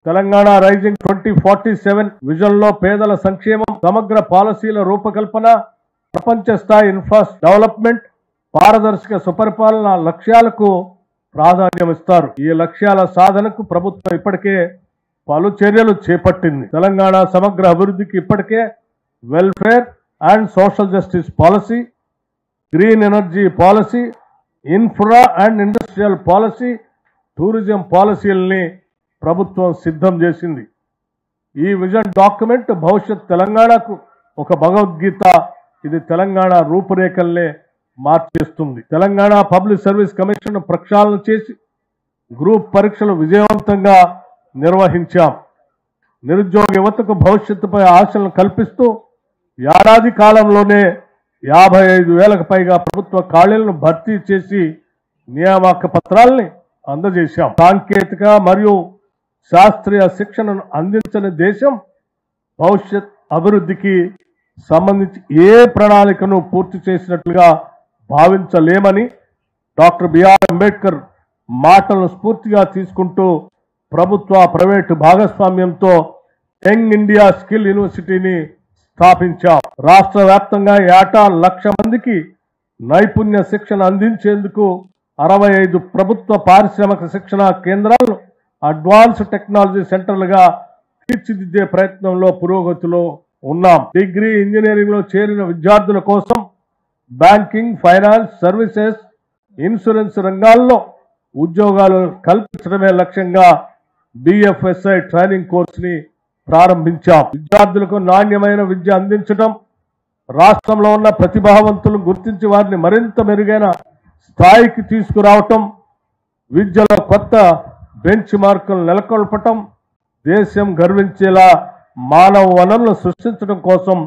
Telangana rising 2047 vision లో పేదల సంక్షేమం, సమగ్ర పాలసీల రూపకల్పన, ప్రపంచ స్థాయి ఇన్ఫ్రాస్ట్రక్చర్ డెవలప్మెంట్, పారదర్శక సుపరిపాలన లక్ష్యాలకు ప్రాధాన్యమిస్తారు. ఈ లక్ష్యాల సాధనకు ప్రభుత్వం ఇప్పటికే పలు చర్యలు చేపట్టింది. తెలంగాణ సమగ్ర అభివృద్ధికి ఇప్పటికే welfare and social justice policy, green energy policy, infra and industrial policy, tourism పాలసీలని ప్రభుత్వం సిద్ధం చేసింది. ఈ విజన్ డాక్యుమెంట్ భవిష్యత్ తెలంగాణకు ఒక భగవద్గీత. ఇది తెలంగాణ రూపురేఖల్నే మార్చేస్తుంది. తెలంగాణ పబ్లిక్ సర్వీస్ కమిషన్ ప్రక్షాళన చేసి గ్రూప్ పరీక్షలు విజయవంతంగా నిర్వహించాం. నిరుద్యోగ యువతకు భవిష్యత్తుపై ఆశలను కల్పిస్తూ ఏడాది కాలంలోనే 55,000కు పైగా ప్రభుత్వ ఖాళీలను భర్తీ చేసి నియామక పత్రాల్ని అందజేశాం. సాంకేతిక మరియు శాస్త్రీయ శిక్షణను అందించని దేశం భవిష్యత్ అభివృద్ధికి సంబంధించి ఏ ప్రణాళికను పూర్తి చేసినట్లుగా భావించలేమని డాక్టర్ బిఆర్ అంబేద్కర్ మాటలను స్ఫూర్తిగా తీసుకుంటూ ప్రభుత్వ ప్రైవేటు భాగస్వామ్యంతో యంగ్ ఇండియా స్కిల్ యూనివర్సిటీని స్థాపించాం. రాష్ట్ర వ్యాప్తంగా ఏటా 1,00,000 మందికి నైపుణ్య శిక్షణ అందించేందుకు 65 ప్రభుత్వ పారిశ్రామిక శిక్షణ కేంద్రాలను అడ్వాన్స్ టెక్నాలజీ సెంటర్లుగా తీర్చిదిద్దే ప్రయత్నంలో పురోగతిలో ఉన్నాం. డిగ్రీ, ఇంజనీరింగ్ లో చేరిన విద్యార్థుల కోసం బ్యాంకింగ్, ఫైనాన్స్ సర్వీసెస్, ఇన్సూరెన్స్ రంగాల్లో ఉద్యోగాలు కల్పించడమే లక్ష్యంగా BFSI ట్రైనింగ్ కోర్సుని ప్రారంభించాం. విద్యార్థులకు నాణ్యమైన విద్య అందించడం, రాష్ట్రంలో ఉన్న ప్రతిభావంతులను గుర్తించి వారిని మరింత మెరుగైన స్థాయికి తీసుకురావటం, విద్యలో కొత్త బెంచ్ మార్కులు నెలకొల్పటం, దేశం గర్వించేలా మానవ వనరులను సృష్టించడం కోసం